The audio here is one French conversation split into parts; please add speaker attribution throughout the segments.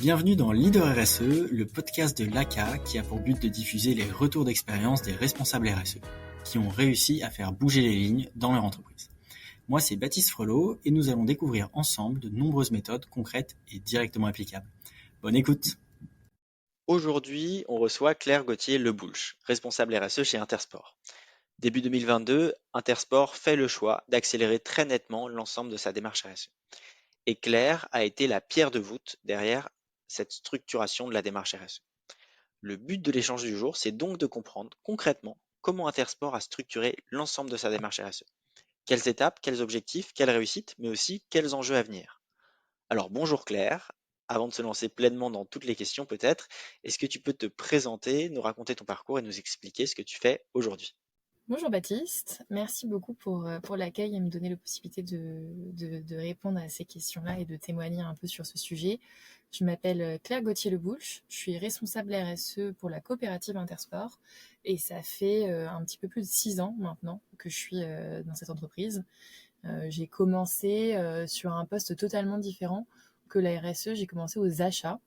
Speaker 1: Bienvenue dans Leader RSE, le podcast de l'ACA qui a pour but de diffuser les retours d'expérience des responsables RSE qui ont réussi à faire bouger les lignes dans leur entreprise. Moi, c'est Baptiste Frelot et nous allons découvrir ensemble de nombreuses méthodes concrètes et directement applicables. Bonne écoute!
Speaker 2: Aujourd'hui, on reçoit Claire Gauthier-Leboulch, responsable RSE chez Intersport. Début 2022, Intersport fait le choix d'accélérer très nettement l'ensemble de sa démarche RSE. Et Claire a été la pierre de voûte derrière cette structuration de la démarche RSE. Le but de l'échange du jour, c'est donc de comprendre concrètement comment Intersport a structuré l'ensemble de sa démarche RSE. Quelles étapes, quels objectifs, quelles réussites, mais aussi quels enjeux à venir. Alors bonjour Claire, avant de se lancer pleinement dans toutes les questions peut-être, est-ce que tu peux te présenter, nous raconter ton parcours et nous expliquer ce que tu fais aujourd'hui?
Speaker 3: Bonjour Baptiste, merci beaucoup pour l'accueil et me donner la possibilité de répondre à ces questions-là et de témoigner un peu sur ce sujet. Je m'appelle Claire Gauthier-Leboulch, je suis responsable RSE pour la coopérative Intersport et ça fait un petit peu plus de 6 ans maintenant que je suis dans cette entreprise. J'ai commencé sur un poste totalement différent que la RSE, j'ai commencé aux achats.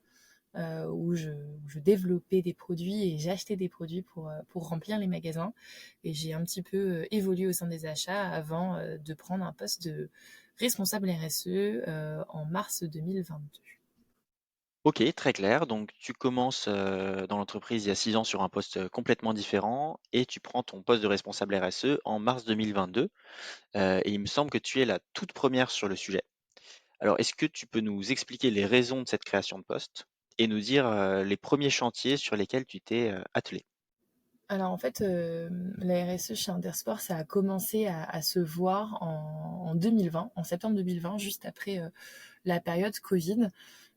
Speaker 3: Où je développais des produits et j'achetais des produits pour remplir les magasins. Et j'ai un petit peu évolué au sein des achats avant de prendre un poste de responsable RSE en mars 2022.
Speaker 2: Ok, très clair. Donc tu commences dans l'entreprise il y a 6 ans sur un poste complètement différent et tu prends ton poste de responsable RSE en mars 2022. Et il me semble que tu es la toute première sur le sujet. Alors est-ce que tu peux nous expliquer les raisons de cette création de poste et nous dire les premiers chantiers sur lesquels tu t'es attelé?
Speaker 3: Alors en fait, la RSE chez Intersport, ça a commencé à se voir en 2020, en septembre 2020, juste après la période Covid.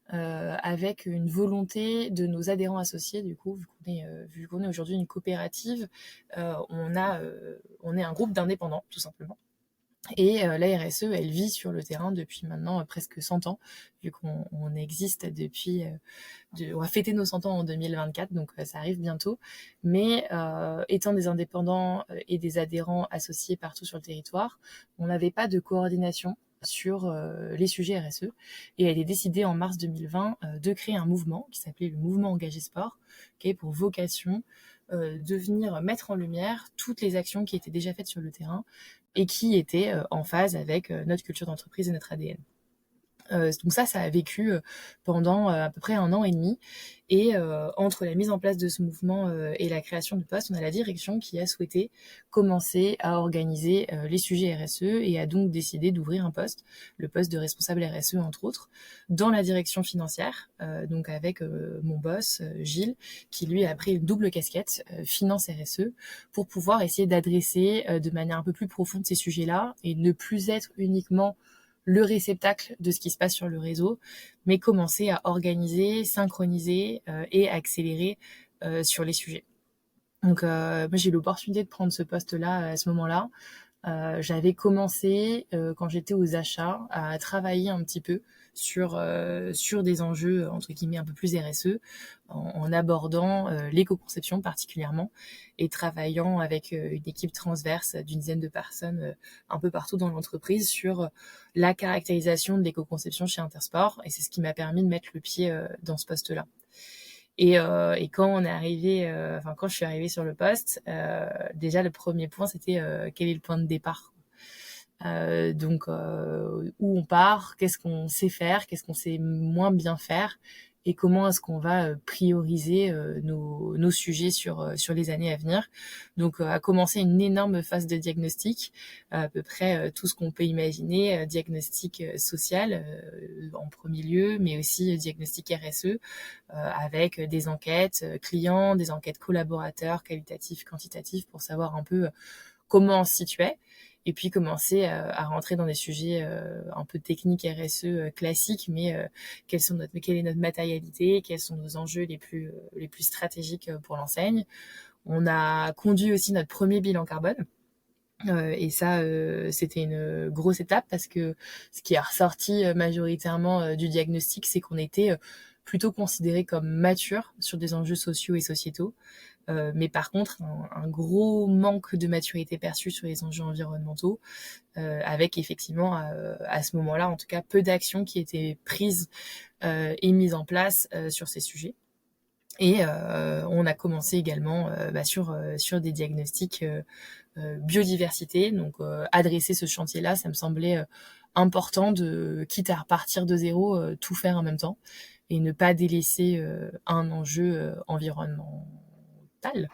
Speaker 3: Avec une volonté de nos adhérents associés, du coup, vu qu'on est aujourd'hui une coopérative, on est un groupe d'indépendants, tout simplement. Et la RSE, elle vit sur le terrain depuis maintenant presque 100 ans, vu qu'on existe depuis... on va fêter nos 100 ans en 2024, donc ça arrive bientôt. Mais étant des indépendants et des adhérents associés partout sur le territoire, on n'avait pas de coordination sur les sujets RSE. Et elle est décidée en mars 2020 de créer un mouvement qui s'appelait le Mouvement Engagé Sport, qui est pour vocation de venir mettre en lumière toutes les actions qui étaient déjà faites sur le terrain et qui étaient en phase avec notre culture d'entreprise et notre ADN. Donc ça a vécu pendant à peu près 1 an et demi. Et entre la mise en place de ce mouvement et la création du poste, on a la direction qui a souhaité commencer à organiser les sujets RSE et a donc décidé d'ouvrir un poste, le poste de responsable RSE entre autres, dans la direction financière, donc avec mon boss Gilles, qui lui a pris une double casquette, finance RSE, pour pouvoir essayer d'adresser de manière un peu plus profonde ces sujets-là et ne plus être uniquement le réceptacle de ce qui se passe sur le réseau, mais commencer à organiser, synchroniser et accélérer sur les sujets. Donc moi j'ai eu l'opportunité de prendre ce poste-là à ce moment-là. J'avais commencé quand j'étais aux achats à travailler un petit peu sur des enjeux entre guillemets un peu plus RSE en abordant l'éco-conception particulièrement et travaillant avec une équipe transverse d'une dizaine de personnes un peu partout dans l'entreprise sur la caractérisation de l'éco-conception chez Intersport, et c'est ce qui m'a permis de mettre le pied dans ce poste-là. Et quand on est arrivé, quand je suis arrivée sur le poste, déjà le premier point c'était quel est le point de départ. Donc où on part, qu'est-ce qu'on sait faire, qu'est-ce qu'on sait moins bien faire, et comment est-ce qu'on va prioriser nos sujets sur les années à venir. Donc a commencé une énorme phase de diagnostic, à peu près tout ce qu'on peut imaginer, diagnostic social en premier lieu, mais aussi diagnostic RSE, avec des enquêtes clients, des enquêtes collaborateurs, qualitatives, quantitatives, pour savoir un peu comment on se situait, et puis commencer à rentrer dans des sujets un peu techniques RSE classiques, mais quelle est notre matérialité, quels sont nos enjeux les plus stratégiques pour l'enseigne. On a conduit aussi notre premier bilan carbone. Et ça, c'était une grosse étape parce que ce qui est ressorti majoritairement du diagnostic, c'est qu'on était plutôt considérés comme matures sur des enjeux sociaux et sociétaux. Mais par contre, un gros manque de maturité perçue sur les enjeux environnementaux, avec effectivement à ce moment-là, en tout cas, peu d'actions qui étaient prises est mise en place sur ces sujets. Et on a commencé également sur des diagnostics biodiversité. Donc adresser ce chantier-là, ça me semblait important de, quitte à repartir de zéro, tout faire en même temps et ne pas délaisser un enjeu environnemental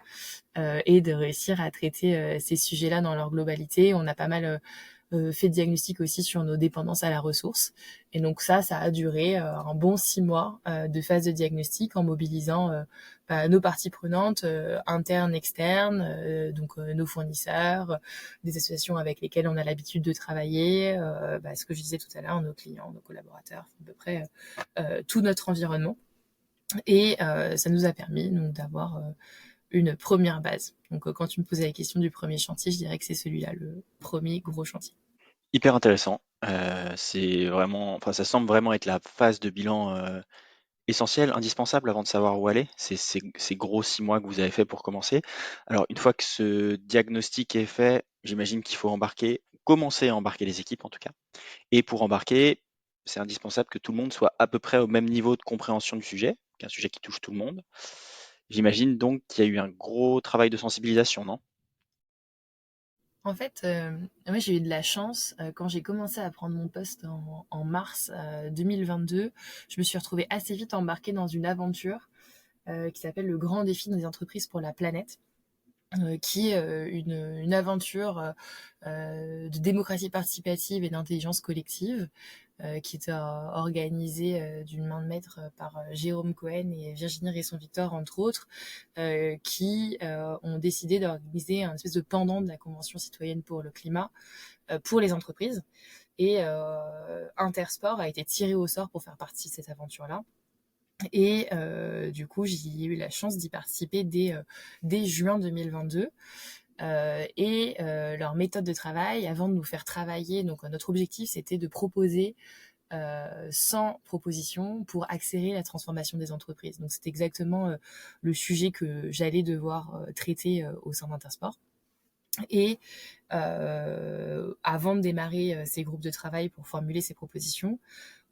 Speaker 3: et de réussir à traiter ces sujets-là dans leur globalité. On a pas mal fait de diagnostic aussi sur nos dépendances à la ressource. Et donc ça a duré un bon 6 mois de phase de diagnostic en mobilisant nos parties prenantes, internes, externes, donc nos fournisseurs, des associations avec lesquelles on a l'habitude de travailler, ce que je disais tout à l'heure, nos clients, nos collaborateurs, à peu près tout notre environnement. Et ça nous a permis donc d'avoir une première base. Donc quand tu me posais la question du premier chantier, je dirais que c'est celui-là, le premier gros chantier.
Speaker 2: Hyper intéressant. C'est vraiment, enfin, ça semble vraiment être la phase de bilan essentielle, indispensable avant de savoir où aller. C'est ces gros 6 mois que vous avez fait pour commencer. Alors, une fois que ce diagnostic est fait, j'imagine qu'il faut commencer à embarquer les équipes en tout cas. Et pour embarquer, c'est indispensable que tout le monde soit à peu près au même niveau de compréhension du sujet, qui est un sujet qui touche tout le monde. J'imagine donc qu'il y a eu un gros travail de sensibilisation, non?
Speaker 3: En fait, moi j'ai eu de la chance, quand j'ai commencé à prendre mon poste en mars 2022, je me suis retrouvée assez vite embarquée dans une aventure qui s'appelle le Grand Défi des entreprises pour la planète, qui est une aventure de démocratie participative et d'intelligence collective, qui était organisée d'une main de maître par Jérôme Cohen et Virginie Resson-Victor, entre autres, qui ont décidé d'organiser un espèce de pendant de la Convention citoyenne pour le climat pour les entreprises. Et Intersport a été tiré au sort pour faire partie de cette aventure-là. Et du coup, j'ai eu la chance d'y participer dès juin 2022. Leur méthode de travail, avant de nous faire travailler, donc notre objectif, c'était de proposer 100 propositions pour accélérer la transformation des entreprises. Donc, c'est exactement le sujet que j'allais devoir traiter au sein d'Intersport. Et avant de démarrer ces groupes de travail pour formuler ces propositions,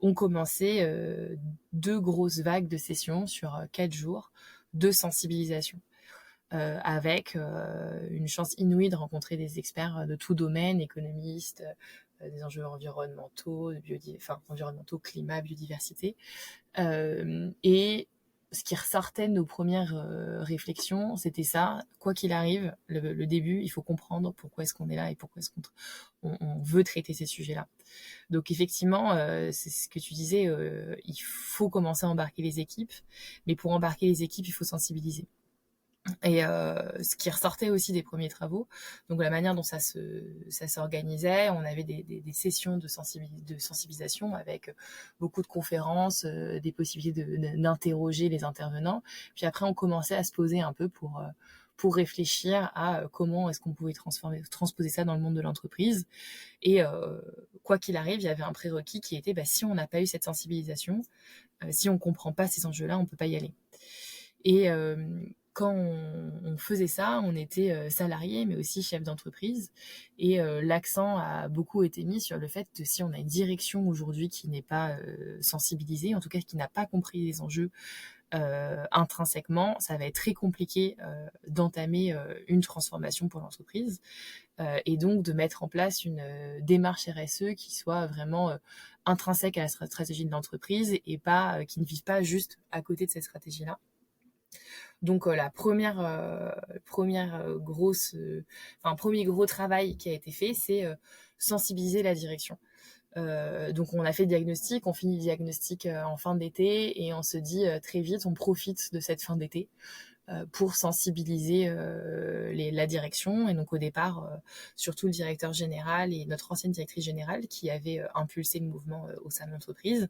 Speaker 3: on commençait 2 grosses vagues de sessions sur 4 jours de sensibilisation. Avec une chance inouïe de rencontrer des experts de tout domaine, économistes, des enjeux environnementaux, environnementaux, climat, biodiversité. Et ce qui ressortait de nos premières réflexions, c'était ça. Quoi qu'il arrive, le début, il faut comprendre pourquoi est-ce qu'on est là et pourquoi est-ce qu'on veut traiter ces sujets-là. Donc effectivement, c'est ce que tu disais, il faut commencer à embarquer les équipes, mais pour embarquer les équipes, il faut sensibiliser. Et ce qui ressortait aussi des premiers travaux, donc la manière dont ça s'organisait, on avait des sessions de sensibilisation avec beaucoup de conférences, des possibilités d'interroger les intervenants. Puis après, on commençait à se poser un peu pour réfléchir à comment est-ce qu'on pouvait transposer ça dans le monde de l'entreprise. Et quoi qu'il arrive, il y avait un prérequis qui était si on n'a pas eu cette sensibilisation, si on comprend pas ces enjeux-là, on peut pas y aller. Et quand on faisait ça, on était salarié, mais aussi chef d'entreprise. Et l'accent a beaucoup été mis sur le fait que si on a une direction aujourd'hui qui n'est pas sensibilisée, en tout cas qui n'a pas compris les enjeux intrinsèquement, ça va être très compliqué d'entamer une transformation pour l'entreprise. Et donc de mettre en place une démarche RSE qui soit vraiment intrinsèque à la stratégie de l'entreprise et pas qui ne vive pas juste à côté de cette stratégie-là. Donc la premier gros travail qui a été fait, c'est sensibiliser la direction. Donc on a fait le diagnostic, on finit le diagnostic en fin d'été et on se dit très vite, on profite de cette fin d'été pour sensibiliser la direction. Et donc au départ, surtout le directeur général et notre ancienne directrice générale qui avait impulsé le mouvement au sein de l'entreprise.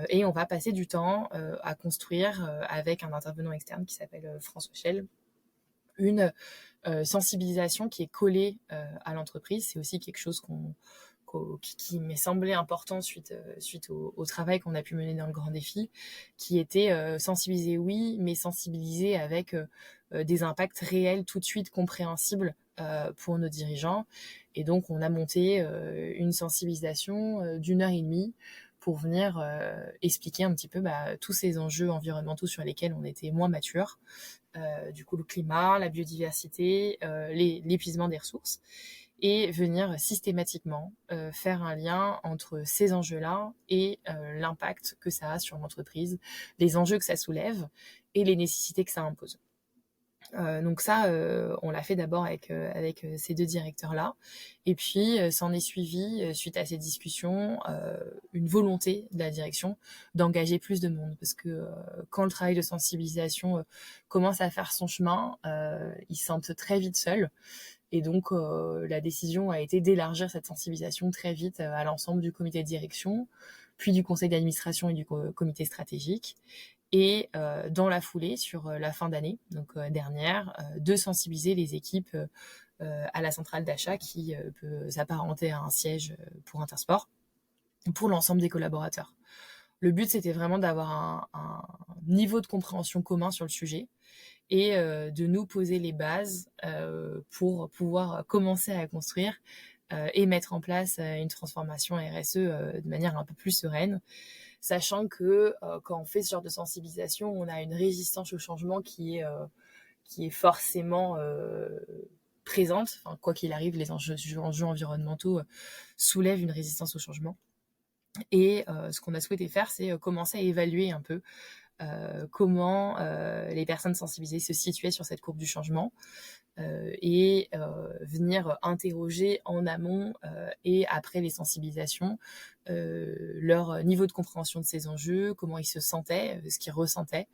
Speaker 3: Et on va passer du temps à construire avec un intervenant externe qui s'appelle François Schell, une sensibilisation qui est collée à l'entreprise. C'est aussi quelque chose qui m'est semblé important suite au travail qu'on a pu mener dans le Grand Défi, qui était sensibiliser, oui, mais sensibiliser avec des impacts réels tout de suite compréhensibles pour nos dirigeants. Et donc, on a monté une sensibilisation d'1 heure et demie pour venir expliquer un petit peu tous ces enjeux environnementaux sur lesquels on était moins mature. Du coup, le climat, la biodiversité, l'épuisement des ressources, et venir systématiquement faire un lien entre ces enjeux-là et l'impact que ça a sur l'entreprise, les enjeux que ça soulève et les nécessités que ça impose. Donc ça, on l'a fait d'abord avec ces 2 directeurs-là. Et puis, s'en est suivi, suite à ces discussions, une volonté de la direction d'engager plus de monde. Parce que quand le travail de sensibilisation commence à faire son chemin, ils se sentent très vite seuls. Et donc, la décision a été d'élargir cette sensibilisation très vite à l'ensemble du comité de direction, puis du conseil d'administration et du comité stratégique. Et dans la foulée, sur la fin d'année, donc dernière, de sensibiliser les équipes à la centrale d'achat qui peut s'apparenter à un siège pour Intersport, pour l'ensemble des collaborateurs. Le but, c'était vraiment d'avoir un niveau de compréhension commun sur le sujet et de nous poser les bases pour pouvoir commencer à construire et mettre en place une transformation RSE de manière un peu plus sereine, sachant que quand on fait ce genre de sensibilisation, on a une résistance au changement qui est forcément présente. Enfin, quoi qu'il arrive, les enjeux environnementaux soulèvent une résistance au changement. Et ce qu'on a souhaité faire, c'est commencer à évaluer un peu comment les personnes sensibilisées se situaient sur cette courbe du changement et venir interroger en amont et après les sensibilisations leur niveau de compréhension de ces enjeux, comment ils se sentaient, ce qu'ils ressentaient.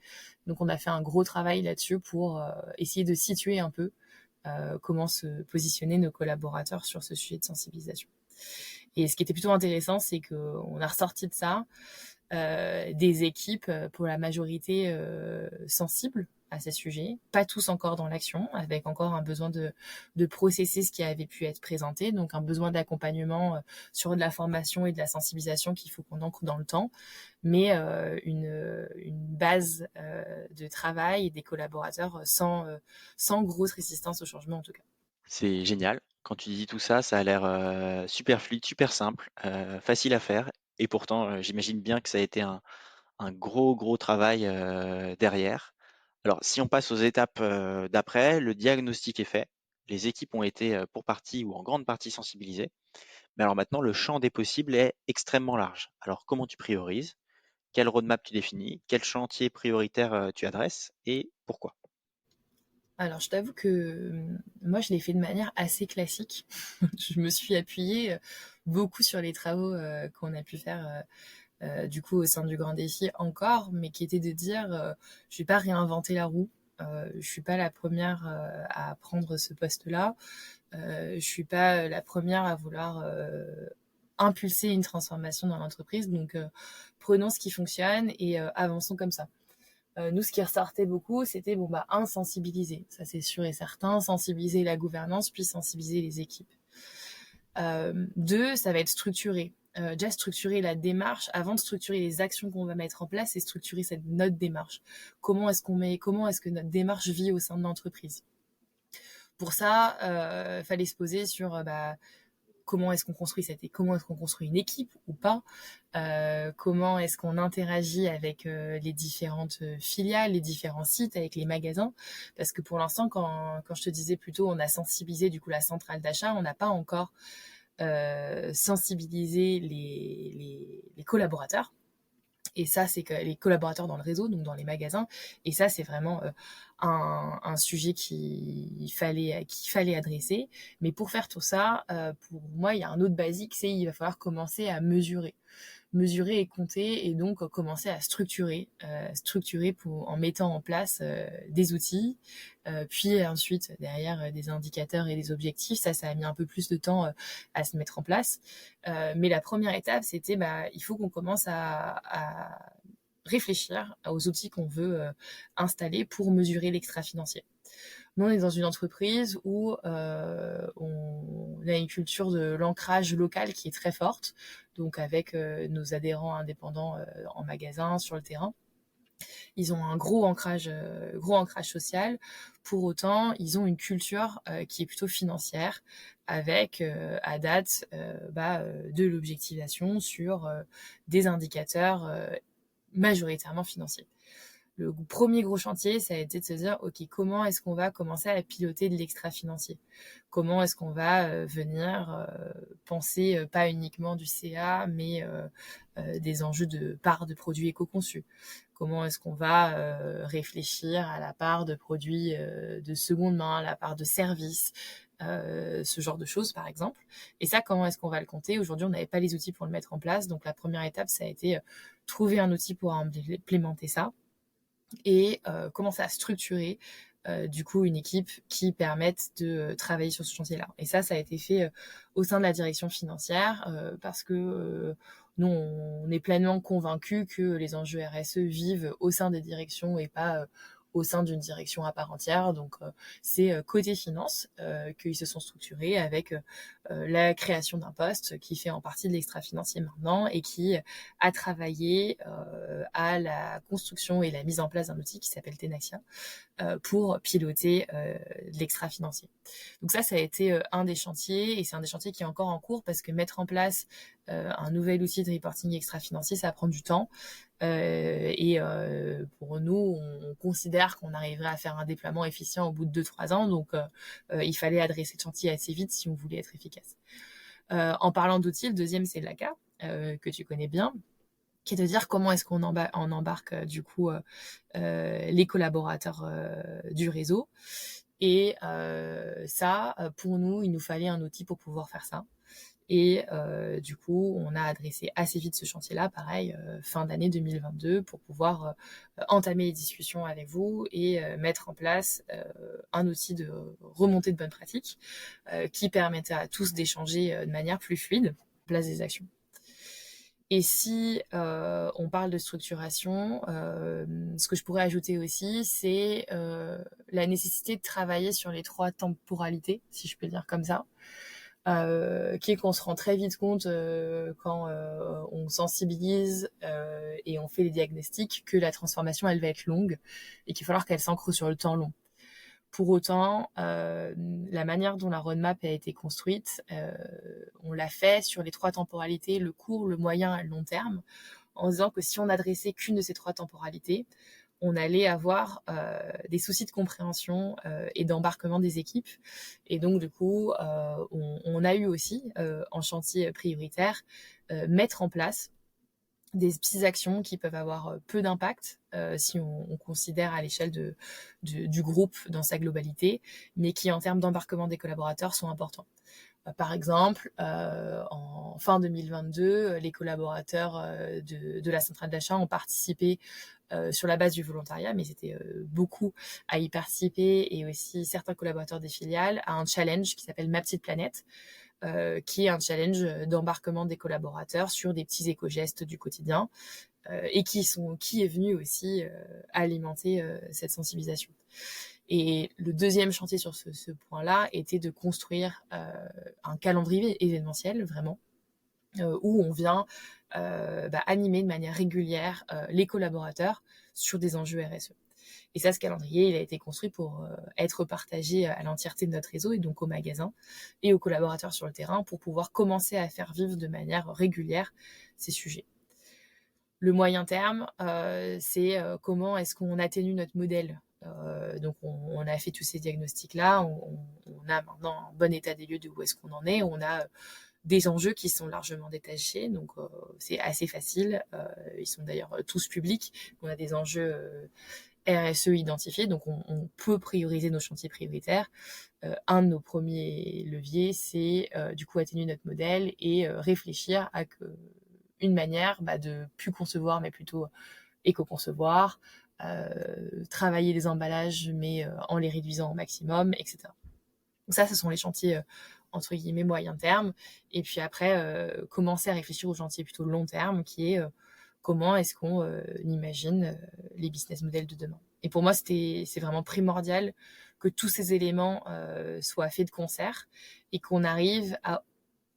Speaker 3: Donc on a fait un gros travail là-dessus pour essayer de situer un peu comment se positionner nos collaborateurs sur ce sujet de sensibilisation. Et ce qui était plutôt intéressant, c'est qu'on a ressorti de ça des équipes, pour la majorité, sensibles à ces sujets, pas tous encore dans l'action, avec encore un besoin de processer ce qui avait pu être présenté, donc un besoin d'accompagnement sur de la formation et de la sensibilisation qu'il faut qu'on ancre dans le temps, mais une base de travail et des collaborateurs sans grosse résistance au changement en tout cas.
Speaker 2: C'est génial. Quand tu dis tout ça, ça a l'air super fluide, super simple, facile à faire. Et pourtant, j'imagine bien que ça a été un gros, gros travail derrière. Alors, si on passe aux étapes d'après, le diagnostic est fait. Les équipes ont été pour partie ou en grande partie sensibilisées. Mais alors maintenant, le champ des possibles est extrêmement large. Alors, comment tu priorises? Quelle roadmap tu définis? Quel chantier prioritaire tu adresses? Et pourquoi?
Speaker 3: Alors, je t'avoue que moi, je l'ai fait de manière assez classique. Je me suis appuyée beaucoup sur les travaux qu'on a pu faire du coup au sein du Grand Défi encore, mais qui était de dire je vais pas réinventer la roue. Je suis pas la première à prendre ce poste-là. Je suis pas la première à vouloir impulser une transformation dans l'entreprise. Donc, prenons ce qui fonctionne et avançons comme ça. Nous, ce qui ressortait beaucoup, c'était sensibiliser. Ça, c'est sûr et certain. Sensibiliser la gouvernance, puis sensibiliser les équipes. 2, ça va être structuré. Déjà structurer la démarche avant de structurer les actions qu'on va mettre en place et structurer notre démarche. Comment est-ce que notre démarche vit au sein de l'entreprise? Pour ça, fallait se poser sur comment est-ce qu'on construit une équipe ou pas, comment est-ce qu'on interagit avec les différentes filiales, les différents sites, avec les magasins, parce que pour l'instant, quand je te disais plutôt, on a sensibilisé du coup la centrale d'achat, on n'a pas encore sensibilisé les collaborateurs. Et ça, c'est que les collaborateurs dans le réseau, donc dans les magasins. Et ça, c'est vraiment un sujet qu'il fallait adresser. Mais pour faire tout ça, pour moi, il y a un autre basique, c'est il va falloir commencer à mesurer et compter, et donc commencer à structurer en mettant en place des outils, puis ensuite derrière des indicateurs et des objectifs. Ça a mis un peu plus de temps à se mettre en place, mais la première étape, c'était il faut qu'on commence à réfléchir aux outils qu'on veut installer pour mesurer l'extra financier. Nous, on est dans une entreprise où on a une culture de l'ancrage local qui est très forte, donc avec nos adhérents indépendants en magasin, sur le terrain. Ils ont un gros ancrage social. Pour autant, ils ont une culture qui est plutôt financière, avec à date de l'objectivation sur des indicateurs majoritairement financiers. Le premier gros chantier, ça a été de se dire, OK, comment est-ce qu'on va commencer à piloter de l'extra-financier? Comment est-ce qu'on va venir penser pas uniquement du CA, mais des enjeux de part de produits éco-conçus? Comment est-ce qu'on va réfléchir à la part de produits de seconde main, la part de services, ce genre de choses, par exemple. Et ça, comment est-ce qu'on va le compter? Aujourd'hui, on n'avait pas les outils pour le mettre en place. Donc, la première étape, ça a été trouver un outil pour implémenter ça et commencer à structurer du coup une équipe qui permette de travailler sur ce chantier-là. Et ça a été fait au sein de la direction financière parce que nous, on est pleinement convaincus que les enjeux RSE vivent au sein des directions et pas au sein d'une direction à part entière. Donc, c'est côté finance qu'ils se sont structurés avec la création d'un poste qui fait en partie de l'extra-financier maintenant et qui a travaillé à la construction et la mise en place d'un outil qui s'appelle Tenaxia pour piloter de l'extra-financier. Donc ça a été un des chantiers, et c'est un des chantiers qui est encore en cours parce que mettre en place un nouvel outil de reporting extra-financier, ça prend du temps. Pour nous, on considère qu'on arriverait à faire un déploiement efficient au bout de 2-3 ans. Donc, il fallait adresser le chantier assez vite si on voulait être efficace. En parlant d'outils, le deuxième, c'est l'ACA, que tu connais bien, qui est de dire comment est-ce qu'on embarque du coup les collaborateurs du réseau. Et ça, pour nous, il nous fallait un outil pour pouvoir faire ça. Et du coup, on a adressé assez vite ce chantier-là, pareil, fin d'année 2022, pour pouvoir entamer les discussions avec vous et mettre en place un outil de remontée de bonnes pratiques qui permettait à tous d'échanger de manière plus fluide, place des actions. Et si on parle de structuration, ce que je pourrais ajouter aussi, c'est la nécessité de travailler sur les 3 temporalités, si je peux le dire comme ça. Qui est qu'on se rend très vite compte quand on sensibilise et on fait les diagnostics que la transformation, elle va être longue et qu'il va falloir qu'elle s'ancre sur le temps long. Pour autant, la manière dont la roadmap a été construite, on l'a fait sur les 3 temporalités, le court, le moyen et le long terme, en disant que si on n'adressait qu'une de ces 3 temporalités, on allait avoir des soucis de compréhension et d'embarquement des équipes. Et donc, du coup, on a eu aussi, en chantier prioritaire, mettre en place des petites actions qui peuvent avoir peu d'impact si on considère à l'échelle du groupe dans sa globalité, mais qui, en termes d'embarquement des collaborateurs, sont importants. Par exemple, en fin 2022, les collaborateurs de la centrale d'achat ont participé sur la base du volontariat, mais c'était beaucoup à y participer, et aussi certains collaborateurs des filiales, à un challenge qui s'appelle Ma Petite Planète, qui est un challenge d'embarquement des collaborateurs sur des petits éco-gestes du quotidien, et qui est venu aussi alimenter cette sensibilisation. Et le deuxième chantier sur ce point-là était de construire un calendrier événementiel, vraiment, où on vient animer de manière régulière les collaborateurs sur des enjeux RSE. Et ça, ce calendrier, il a été construit pour être partagé à l'entièreté de notre réseau, et donc aux magasins et aux collaborateurs sur le terrain, pour pouvoir commencer à faire vivre de manière régulière ces sujets. Le moyen terme, c'est comment est-ce qu'on atténue notre modèle. Donc, on a fait tous ces diagnostics-là, on a maintenant un bon état des lieux de où est-ce qu'on en est, on a des enjeux qui sont largement détachés, donc c'est assez facile. Ils sont d'ailleurs tous publics. On a des enjeux RSE identifiés, donc on peut prioriser nos chantiers prioritaires. Un de nos premiers leviers, c'est du coup atténuer notre modèle et réfléchir à une manière de plus concevoir, mais plutôt éco-concevoir, travailler les emballages, mais en les réduisant au maximum, etc. Donc ça, ce sont les chantiers entre guillemets moyen terme. Et puis après, commencer à réfléchir aux chantiers plutôt long terme, qui est comment est-ce qu'on imagine les business models de demain. Et pour moi, c'est vraiment primordial que tous ces éléments soient faits de concert et qu'on arrive à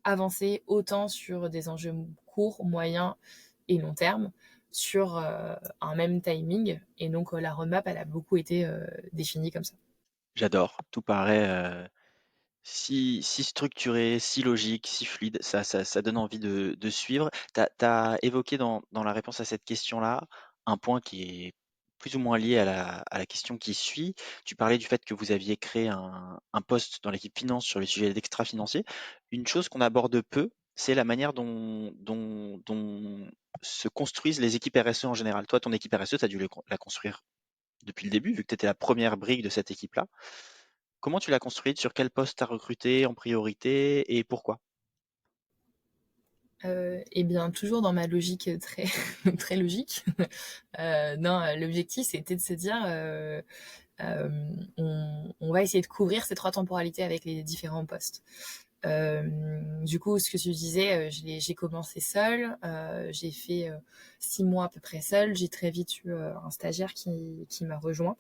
Speaker 3: avancer autant sur des enjeux courts, moyens et long terme, sur un même timing. Et donc, la roadmap, elle a beaucoup été définie comme ça.
Speaker 2: J'adore. Tout paraît si structuré, si logique, si fluide. Ça donne envie de suivre. Tu as évoqué dans la réponse à cette question-là un point qui est plus ou moins lié à la question qui suit. Tu parlais du fait que vous aviez créé un poste dans l'équipe finance sur les sujets d'extra-financiers. Une chose qu'on aborde peu, c'est la manière dont se construisent les équipes RSE en général. Toi, ton équipe RSE, tu as dû la construire depuis le début, vu que tu étais la première brique de cette équipe-là. Comment tu l'as construite? Sur quel poste tu as recruté en priorité et pourquoi?
Speaker 3: Eh bien, toujours dans ma logique très, très logique. Non, l'objectif, c'était de se dire, on va essayer de couvrir ces 3 temporalités avec les différents postes. Du coup, ce que tu disais, j'ai commencé seule, j'ai fait 6 mois à peu près seule. J'ai très vite eu un stagiaire qui m'a rejoint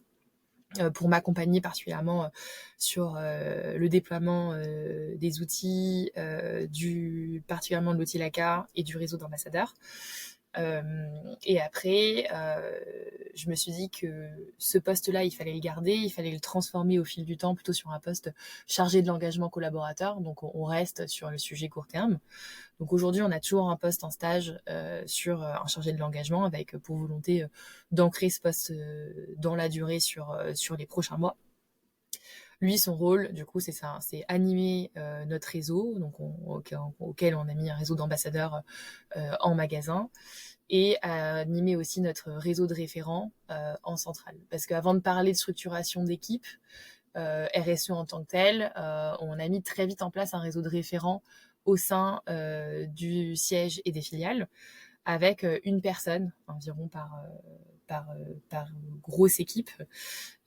Speaker 3: pour m'accompagner particulièrement sur le déploiement des outils, particulièrement de l'outil LACA et du réseau d'ambassadeurs. Et après, je me suis dit que ce poste-là, il fallait le garder, il fallait le transformer au fil du temps plutôt sur un poste chargé de l'engagement collaborateur. Donc, on reste sur le sujet court terme. Donc, aujourd'hui, on a toujours un poste en stage sur un chargé de l'engagement avec pour volonté d'ancrer ce poste dans la durée sur les prochains mois. Lui, son rôle, du coup, c'est ça, c'est animer notre réseau, donc auquel on a mis un réseau d'ambassadeurs en magasin, et animer aussi notre réseau de référents en centrale. Parce qu'avant de parler de structuration d'équipe, RSE en tant que tel, on a mis très vite en place un réseau de référents au sein du siège et des filiales, avec une personne environ par grosse équipe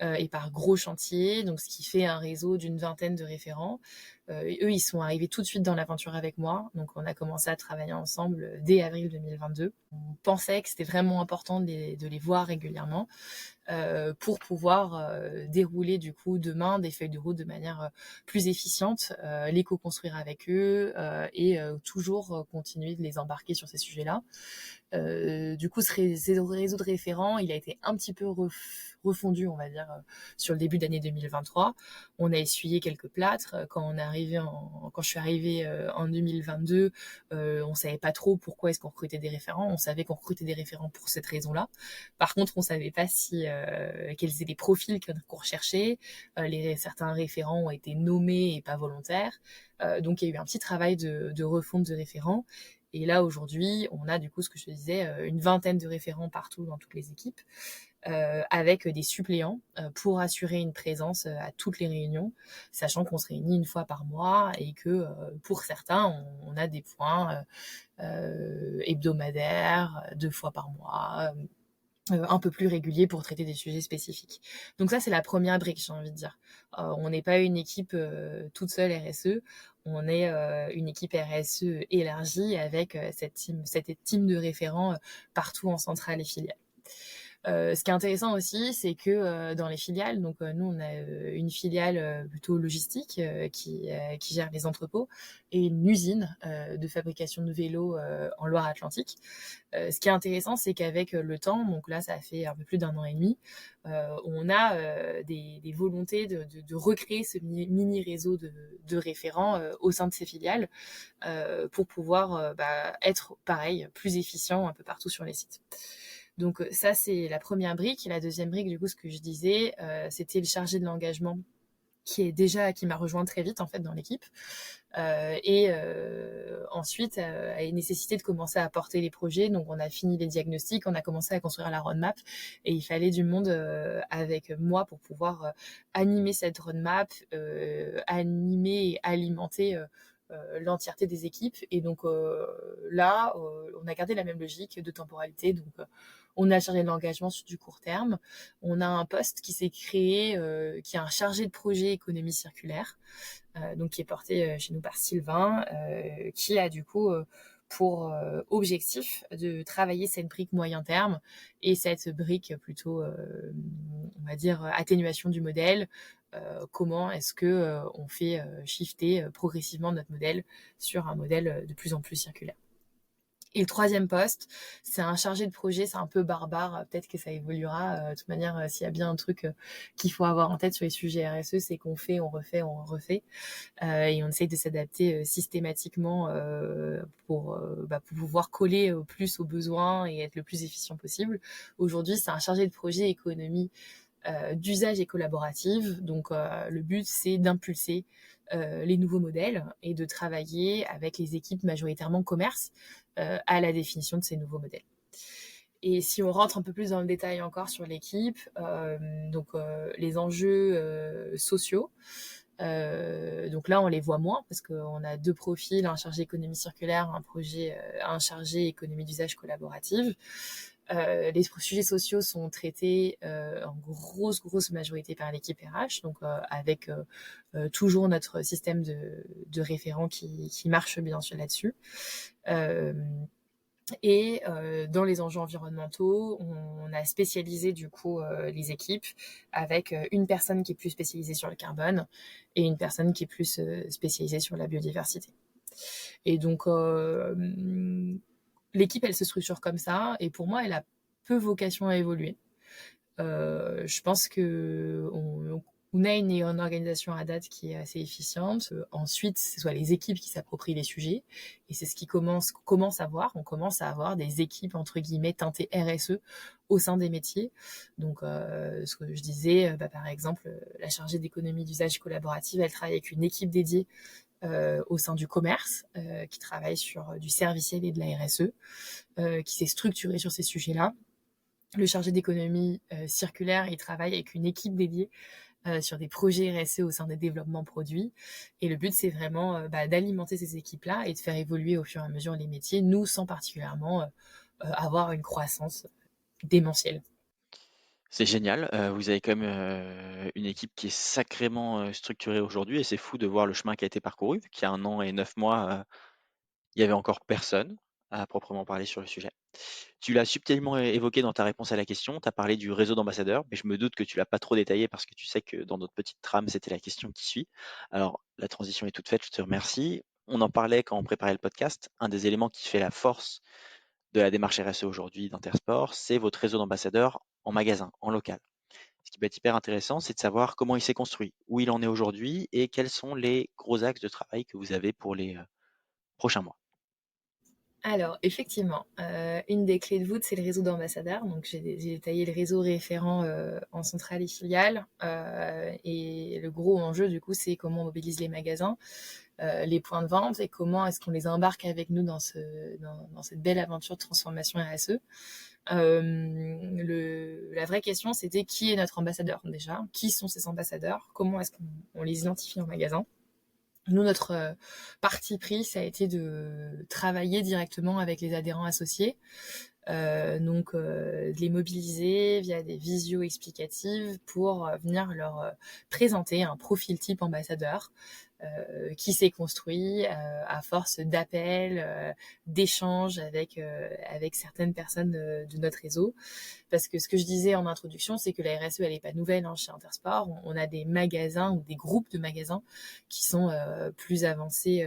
Speaker 3: et par gros chantier, donc ce qui fait un réseau d'une vingtaine de référents. Et eux, ils sont arrivés tout de suite dans l'aventure avec moi, donc on a commencé à travailler ensemble dès avril 2022. On pensait que c'était vraiment important de les voir régulièrement pour pouvoir dérouler du coup demain des feuilles de route de manière plus efficiente, les co-construire avec eux et toujours continuer de les embarquer sur ces sujets-là. Du coup, ce réseau de référents, il a été un petit peu refondu, on va dire, sur le début d'année 2023. On a essuyé quelques plâtres. Quand je suis arrivée en 2022, on savait pas trop pourquoi est-ce qu'on recrutait des référents. On savait qu'on recrutait des référents pour cette raison-là. Par contre, on savait pas quels étaient les profils qu'on recherchait. Certains référents ont été nommés et pas volontaires. Donc, il y a eu un petit travail de refonte de référents. Et là, aujourd'hui, on a du coup, ce que je te disais, une vingtaine de référents partout dans toutes les équipes, avec des suppléants pour assurer une présence à toutes les réunions, sachant qu'on se réunit une fois par mois et que pour certains, on a des points hebdomadaires, 2 fois par mois, un peu plus réguliers pour traiter des sujets spécifiques. Donc ça, c'est la première brique, j'ai envie de dire. On n'est pas une équipe toute seule RSE, on est une équipe RSE élargie avec cette team de référents partout en centrale et filiale. Ce qui est intéressant aussi, c'est que dans les filiales, donc nous on a une filiale plutôt logistique qui gère les entrepôts et une usine de fabrication de vélos en Loire-Atlantique. Ce qui est intéressant, c'est qu'avec le temps, donc là ça fait un peu plus d'1 an et demi, on a des volontés de recréer ce mini réseau de référents au sein de ces filiales pour pouvoir être pareil, plus efficient un peu partout sur les sites. Donc ça, c'est la première brique. Et la deuxième brique, du coup, ce que je disais, c'était le chargé de l'engagement qui m'a rejoint très vite en fait dans l'équipe et ensuite a une nécessité de commencer à porter les projets. Donc on a fini les diagnostics, on a commencé à construire la roadmap et il fallait du monde avec moi pour pouvoir animer cette roadmap, animer et alimenter l'entièreté des équipes. Et donc là, on a gardé la même logique de temporalité. Donc on a chargé de l'engagement sur du court terme. On a un poste qui s'est créé, qui est un chargé de projet économie circulaire, donc qui est porté chez nous par Sylvain, qui a du coup pour objectif de travailler cette brique moyen terme et cette brique plutôt, on va dire, atténuation du modèle. Comment est-ce que on fait shifter progressivement notre modèle sur un modèle de plus en plus circulaire. Et le troisième poste, c'est un chargé de projet, c'est un peu barbare, peut-être que ça évoluera. De toute manière, s'il y a bien un truc qu'il faut avoir en tête sur les sujets RSE, c'est qu'on fait, on refait, on refait. Et on essaye de s'adapter systématiquement pour pouvoir coller plus aux besoins et être le plus efficient possible. Aujourd'hui, c'est un chargé de projet économie d'usage et collaborative. Donc, le but, c'est d'impulser les nouveaux modèles et de travailler avec les équipes majoritairement commerce à la définition de ces nouveaux modèles. Et si on rentre un peu plus dans le détail encore sur l'équipe, les enjeux sociaux, donc là, on les voit moins parce qu'on a deux profils, un chargé économie circulaire, un chargé économie d'usage collaborative. Les sujets sociaux sont traités en grosse majorité par l'équipe RH, donc avec toujours notre système de référents qui marche bien sûr là-dessus. Et dans les enjeux environnementaux, on a spécialisé du coup les équipes avec une personne qui est plus spécialisée sur le carbone et une personne qui est plus spécialisée sur la biodiversité. Et donc l'équipe, elle se structure comme ça, et pour moi, elle a peu vocation à évoluer. Je pense que on a une organisation à date qui est assez efficiente. Ensuite, ce soit les équipes qui s'approprient les sujets, et c'est ce qui commence à voir. On commence à avoir des équipes entre guillemets teintées RSE au sein des métiers. Donc, ce que je disais, par exemple, la chargée d'économie d'usage collaborative, elle travaille avec une équipe dédiée au sein du commerce, qui travaille sur du serviciel et de la RSE, qui s'est structurée sur ces sujets-là. Le chargé d'économie circulaire, il travaille avec une équipe dédiée sur des projets RSE au sein des développements produits. Et le but, c'est vraiment d'alimenter ces équipes-là et de faire évoluer au fur et à mesure les métiers, nous, sans particulièrement avoir une croissance démentielle.
Speaker 2: C'est génial, vous avez quand même, une équipe qui est sacrément, structurée aujourd'hui et c'est fou de voir le chemin qui a été parcouru, vu qu'il y a 1 an et 9 mois, il y avait encore personne à proprement parler sur le sujet. Tu l'as subtilement évoqué dans ta réponse à la question, tu as parlé du réseau d'ambassadeurs, mais je me doute que tu l'as pas trop détaillé parce que tu sais que dans notre petite trame, c'était la question qui suit. Alors, la transition est toute faite, je te remercie. On en parlait quand on préparait le podcast. Un des éléments qui fait la force de la démarche RSE aujourd'hui d'Intersport, c'est votre réseau d'ambassadeurs en magasin, en local. Ce qui peut être hyper intéressant, c'est de savoir comment il s'est construit, où il en est aujourd'hui et quels sont les gros axes de travail que vous avez pour les prochains mois.
Speaker 3: Alors, effectivement, une des clés de voûte, c'est le réseau d'ambassadeurs. Donc, j'ai détaillé le réseau référent en centrale et filiale. Et le gros enjeu, du coup, c'est comment on mobilise les magasins, les points de vente, et comment est-ce qu'on les embarque avec nous dans cette belle aventure de transformation RSE. La vraie question, c'était qui est notre ambassadeur déjà? Qui sont ces ambassadeurs? Comment est-ce qu'on les identifie en magasin? Nous, notre parti pris, ça a été de travailler directement avec les adhérents associés, de les mobiliser via des visios explicatives pour venir leur présenter un profil type ambassadeur qui s'est construit à force d'appels, d'échanges avec certaines personnes de notre réseau. Parce que ce que je disais en introduction, c'est que la RSE, elle n'est pas nouvelle chez Intersport. On a des magasins ou des groupes de magasins qui sont plus avancés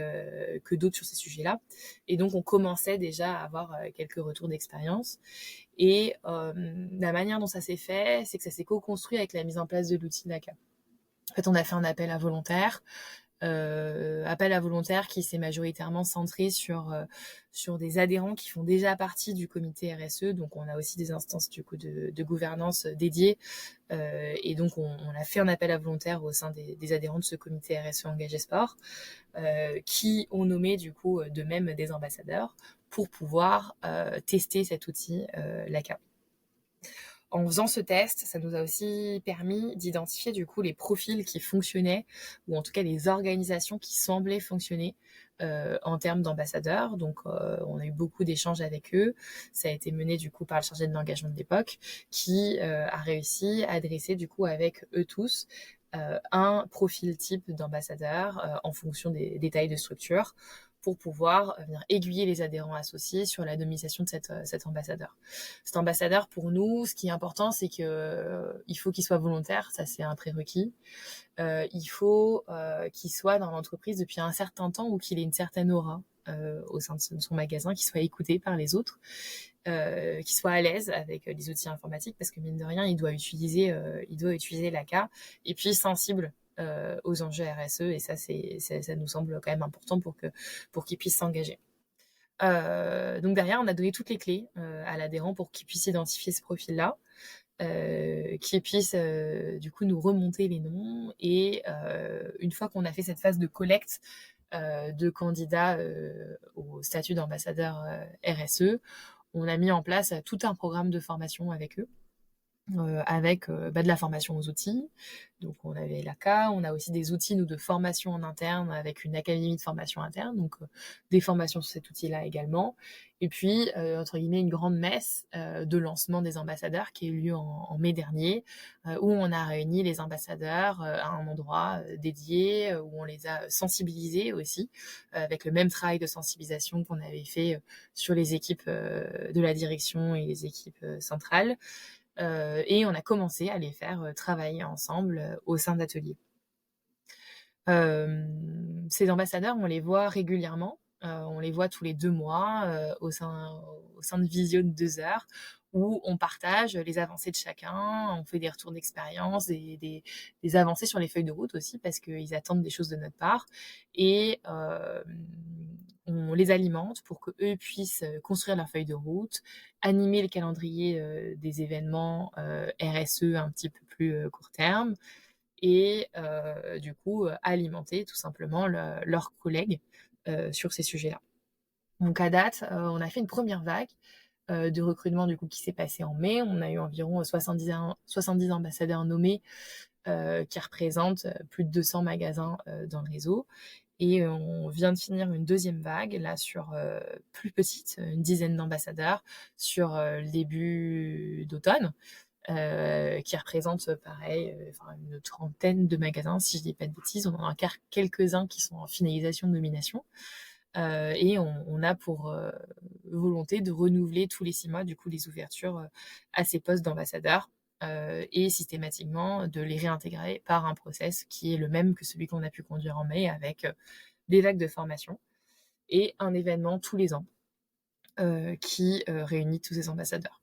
Speaker 3: que d'autres sur ces sujets-là. Et donc, on commençait déjà à avoir quelques retours d'expérience. Et la manière dont ça s'est fait, c'est que ça s'est co-construit avec la mise en place de l'outil LACA. En fait, on a fait un appel à volontaires. Appel à volontaires qui s'est majoritairement centré sur des adhérents qui font déjà partie du comité RSE. Donc, on a aussi des instances du coup de gouvernance dédiées. Et donc, on a fait un appel à volontaires au sein des adhérents de ce comité RSE Engagé Sport, qui ont nommé du coup de même des ambassadeurs pour pouvoir tester cet outil LACA. En faisant ce test, ça nous a aussi permis d'identifier du coup les profils qui fonctionnaient, ou en tout cas les organisations qui semblaient fonctionner en termes d'ambassadeurs. Donc, on a eu beaucoup d'échanges avec eux. Ça a été mené du coup par le chargé de l'engagement de l'époque, qui a réussi à dresser du coup avec eux tous un profil type d'ambassadeur en fonction des tailles de structure, pour pouvoir venir aiguiller les adhérents associés sur la nomination de cet ambassadeur. Cet ambassadeur, pour nous, ce qui est important, c'est que il faut qu'il soit volontaire, ça c'est un prérequis. Il faut qu'il soit dans l'entreprise depuis un certain temps ou qu'il ait une certaine aura. au sein de son magasin, qu'il soit écouté par les autres, qu'il soit à l'aise avec les outils informatiques, parce que mine de rien, il doit utiliser l'ACA, et puis sensible aux enjeux RSE, et ça nous semble quand même important pour qu'il puisse s'engager. Donc derrière, on a donné toutes les clés à l'adhérent pour qu'il puisse identifier ce profil-là, qu'il puisse du coup nous remonter les noms, et une fois qu'on a fait cette phase de collecte de candidats au statut d'ambassadeur RSE, on a mis en place tout un programme de formation avec eux, avec de la formation aux outils. Donc on avait l'ACA, on a aussi des outils nous de formation en interne avec une académie de formation interne, donc des formations sur cet outil-là également. Et puis entre guillemets une grande messe de lancement des ambassadeurs qui a eu lieu en mai dernier, où on a réuni les ambassadeurs à un endroit dédié, où on les a sensibilisés aussi, avec le même travail de sensibilisation qu'on avait fait sur les équipes de la direction et les équipes centrales. Et on a commencé à les faire travailler ensemble au sein d'ateliers. Ces ambassadeurs, on les voit régulièrement. On les voit tous les 2 mois au sein de visio de 2 heures, où on partage les avancées de chacun, on fait des retours d'expérience, des avancées sur les feuilles de route aussi, parce qu'ils attendent des choses de notre part. Et on les alimente pour qu'eux puissent construire leur feuille de route, animer le calendrier des événements RSE un petit peu plus court terme, et du coup alimenter tout simplement leurs collègues sur ces sujets-là. Donc à date, on a fait une première vague de recrutement du coup qui s'est passée en mai. On a eu environ 70 ambassadeurs nommés qui représentent plus de 200 magasins dans le réseau. Et on vient de finir une deuxième vague, là, sur plus petite, une dizaine d'ambassadeurs, sur le début d'automne, qui représente pareil, une trentaine de magasins, si je dis pas de bêtises. On en a encore quelques-uns qui sont en finalisation de nomination. Et on a pour volonté de renouveler tous les 6 mois, du coup, les ouvertures à ces postes d'ambassadeurs, et systématiquement de les réintégrer par un process qui est le même que celui qu'on a pu conduire en mai, avec des vagues de formation et un événement tous les ans qui réunit tous ces ambassadeurs.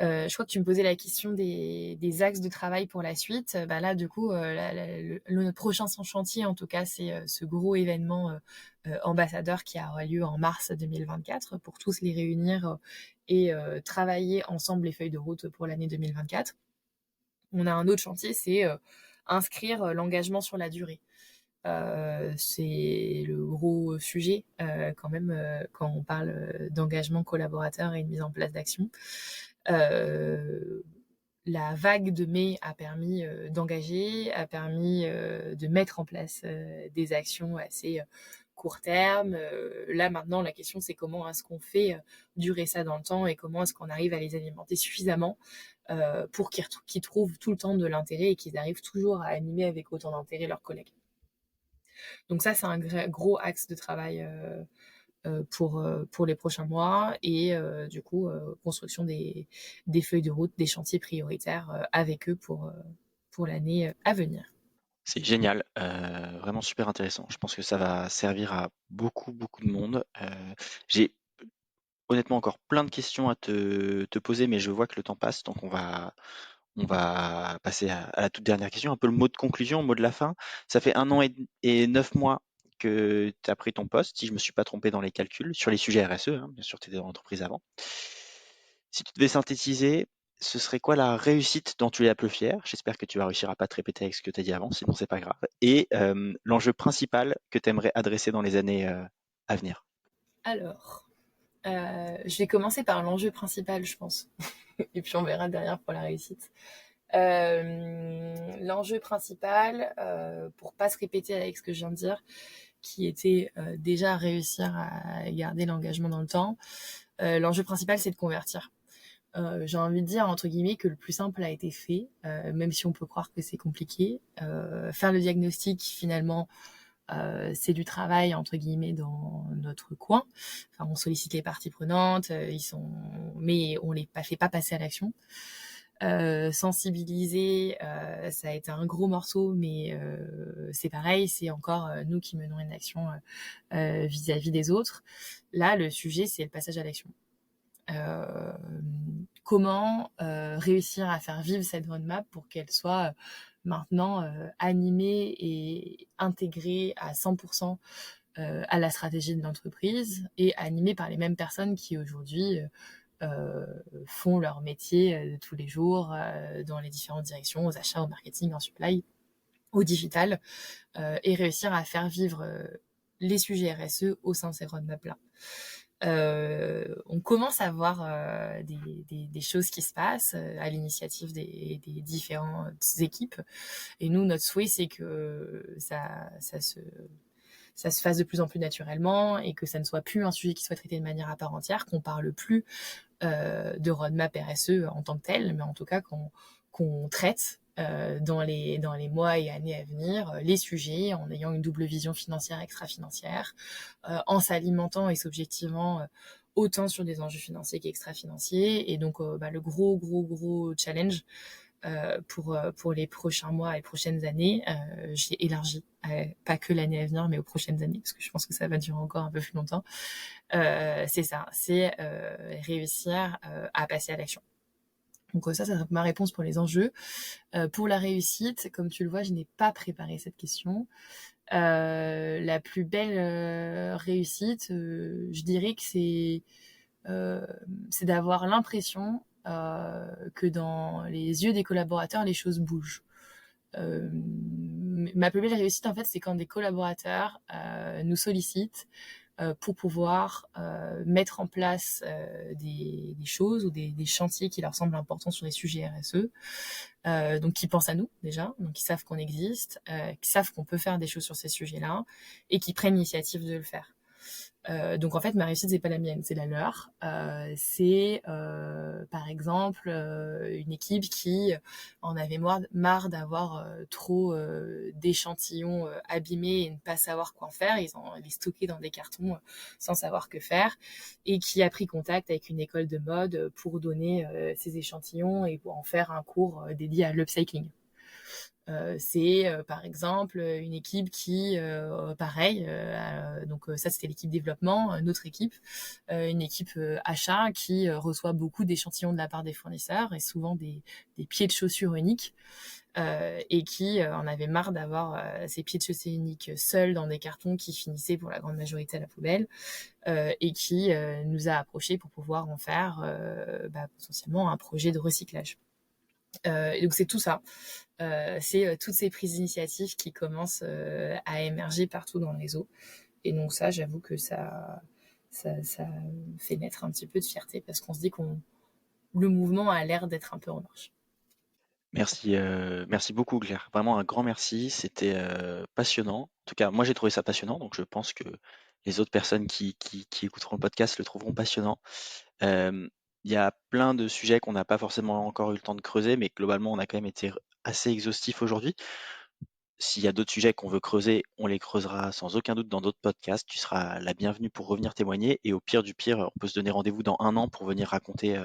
Speaker 3: Je crois que tu me posais la question des axes de travail pour la suite. Là, du coup, le prochain chantier, en tout cas, c'est ce gros événement ambassadeur qui aura lieu en mars 2024, pour tous les réunir et travailler ensemble les feuilles de route pour l'année 2024. On a un autre chantier, c'est inscrire l'engagement sur la durée. C'est le gros sujet quand même quand on parle d'engagement collaborateur et de mise en place d'action. La vague de mai a permis d'engager, a permis de mettre en place des actions assez court terme. Là maintenant, la question c'est comment est-ce qu'on fait durer ça dans le temps, et comment est-ce qu'on arrive à les alimenter suffisamment pour qu'ils trouvent tout le temps de l'intérêt et qu'ils arrivent toujours à animer avec autant d'intérêt leurs collègues. Donc ça, c'est un gros axe de travail pour les prochains mois, et du coup construction des feuilles de route, des chantiers prioritaires avec eux pour l'année à venir.
Speaker 2: C'est génial, vraiment super intéressant. Je pense que ça va servir à beaucoup, beaucoup de monde. J'ai honnêtement encore plein de questions à te poser, mais je vois que le temps passe, donc on va passer à la toute dernière question, un peu le mot de conclusion, mot de la fin. Ça fait 1 an et 9 mois que tu as pris ton poste, si je me suis pas trompé dans les calculs, sur les sujets RSE, hein, bien sûr, tu étais dans l'entreprise avant. Si tu devais synthétiser, ce serait quoi la réussite dont tu es la plus fière? J'espère que tu vas réussir à pas te répéter avec ce que tu as dit avant, sinon c'est pas grave. Et l'enjeu principal que tu aimerais adresser dans les années à venir?
Speaker 3: Alors, je vais commencer par l'enjeu principal, je pense. Et puis on verra derrière pour la réussite. L'enjeu principal, pour pas se répéter avec ce que je viens de dire, qui était déjà réussir à garder l'engagement dans le temps, l'enjeu principal, c'est de convertir. J'ai envie de dire, entre guillemets, que le plus simple a été fait, même si on peut croire que c'est compliqué. Faire le diagnostic, finalement, c'est du travail, entre guillemets, dans notre coin. On sollicite les parties prenantes, mais on les fait pas passer à l'action. sensibiliser, ça a été un gros morceau, mais c'est pareil, c'est encore nous qui menons une action vis-à-vis des autres. Là, le sujet, c'est le passage à l'action. Comment réussir à faire vivre cette roadmap pour qu'elle soit maintenant animée et intégrée à 100% à la stratégie de l'entreprise et animée par les mêmes personnes qui aujourd'hui font leur métier de tous les jours dans les différentes directions, aux achats, au marketing, en supply, au digital, et réussir à faire vivre les sujets RSE au sein de ces roadmaps-là. On commence à voir des choses qui se passent à l'initiative des différentes équipes. Et nous, notre souhait, c'est que ça se fasse de plus en plus naturellement et que ça ne soit plus un sujet qui soit traité de manière à part entière, qu'on parle plus de roadmap RSE en tant que tel, mais en tout cas qu'on traite dans les mois et années à venir les sujets en ayant une double vision financière et extra-financière, en s'alimentant et s'objectivant autant sur des enjeux financiers qu'extra-financiers. Et donc le gros challenge pour les prochains mois et prochaines années, j'ai élargi, pas que l'année à venir, mais aux prochaines années, parce que je pense que ça va durer encore un peu plus longtemps. C'est ça, c'est réussir à passer à l'action. Donc ça c'est ma réponse pour les enjeux. Pour la réussite, comme tu le vois, je n'ai pas préparé cette question. La plus belle réussite, je dirais que c'est d'avoir l'impression que dans les yeux des collaborateurs, les choses bougent. Ma plus belle réussite, en fait, c'est quand des collaborateurs nous sollicitent pour pouvoir mettre en place des choses ou des chantiers qui leur semblent importants sur les sujets RSE. Donc qui pensent à nous déjà, donc qui savent qu'on existe, qui savent qu'on peut faire des choses sur ces sujets-là et qui prennent l'initiative de le faire. Donc en fait ma réussite c'est pas la mienne, c'est la leur. C'est par exemple une équipe qui en avait marre d'avoir trop d'échantillons abîmés et ne pas savoir quoi en faire. Ils les stockaient dans des cartons sans savoir que faire et qui a pris contact avec une école de mode pour donner ces échantillons et pour en faire un cours dédié à l'upcycling. C'est par exemple une équipe qui pareil donc ça c'était l'équipe développement, notre équipe une équipe achat qui reçoit beaucoup d'échantillons de la part des fournisseurs et souvent des pieds de chaussures uniques et qui en avait marre d'avoir ces pieds de chaussures uniques seuls dans des cartons qui finissaient pour la grande majorité à la poubelle et qui nous a approchés pour pouvoir en faire potentiellement un projet de recyclage. Et donc c'est tout ça. C'est toutes ces prises d'initiative qui commencent à émerger partout dans le réseau. Et donc ça, j'avoue que ça fait naître un petit peu de fierté parce qu'on se dit le mouvement a l'air d'être un peu en marche.
Speaker 2: Merci beaucoup Claire. Vraiment un grand merci. C'était passionnant. En tout cas, moi j'ai trouvé ça passionnant, donc je pense que les autres personnes qui écouteront le podcast le trouveront passionnant. Il y a plein de sujets qu'on n'a pas forcément encore eu le temps de creuser, mais globalement, on a quand même été assez exhaustif aujourd'hui. S'il y a d'autres sujets qu'on veut creuser, on les creusera sans aucun doute dans d'autres podcasts. Tu seras la bienvenue pour revenir témoigner. Et au pire du pire, on peut se donner rendez-vous dans 1 an pour venir raconter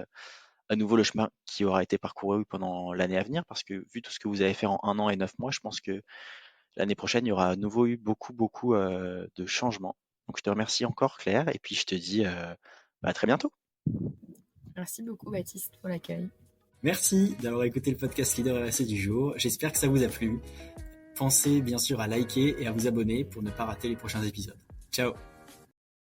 Speaker 2: à nouveau le chemin qui aura été parcouru pendant l'année à venir. Parce que vu tout ce que vous avez fait en 1 an et 9 mois, je pense que l'année prochaine, il y aura à nouveau eu beaucoup de changements. Donc je te remercie encore Claire et puis je te dis à très bientôt.
Speaker 3: Merci beaucoup Baptiste pour l'accueil.
Speaker 1: Merci d'avoir écouté le podcast Leader RSE du jour. J'espère que ça vous a plu. Pensez bien sûr à liker et à vous abonner pour ne pas rater les prochains épisodes. Ciao!